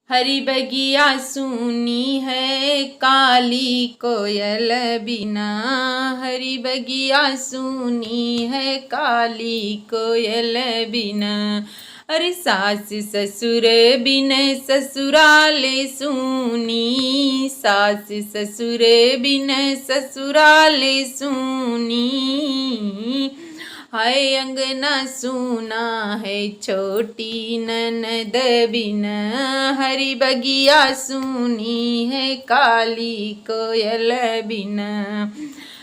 हरी बगिया सूनी है काली कोयल बिना। हरी बगिया सूनी है काली कोयल बिना। अरे सास ससुर बिन ससुराले सूनी। सास ससुर बिन ससुराले सूनी। हाय अंगना सूना है छोटी ननद बिन। हरी बगिया सूनी है काली कोयल बिन।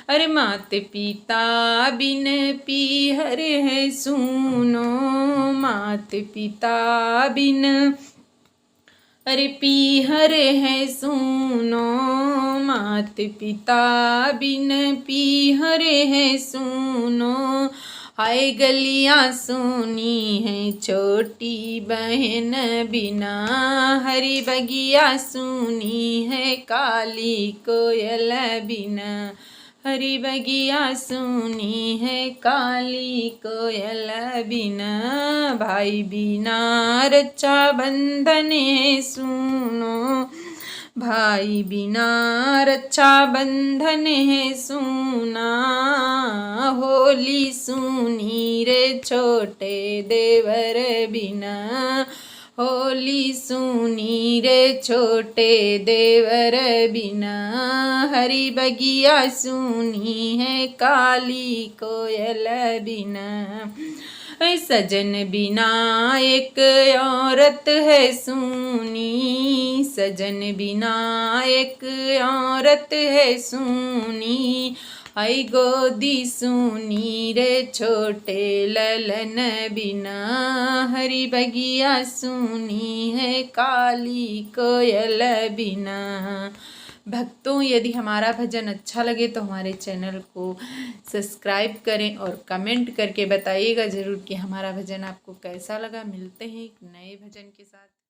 अरे मात पिता बिन पीहर है सूनो। मात पिता बिन अरे पीहर है सूनो। मात पिता बिन पीहर है सूनो। हाय गलियां सूनी है छोटी बहन बिना। हरी बगिया सूनी है काली कोयल बिना। हरी बगिया सूनी है काली कोयल बिना। भाई बिना रक्षा बंधन है सूनो। भाई बिना रक्षा बंधन है सूना। होली सूनी रे छोटे देवर बिना। होली सूनी रे छोटे देवर बिना। हरी बगिया सूनी है काली कोयल बिना। सजन बिना एक औरत है सूनी। सजन बिना एक औरत है सूनी। आई गोदी सूनी रे छोटे ललन बिना। हरी बगिया सूनी है काली कोयल बिना। भक्तों, यदि हमारा भजन अच्छा लगे तो हमारे चैनल को सब्सक्राइब करें और कमेंट करके बताइएगा ज़रूर कि हमारा भजन आपको कैसा लगा। मिलते हैं एक नए भजन के साथ।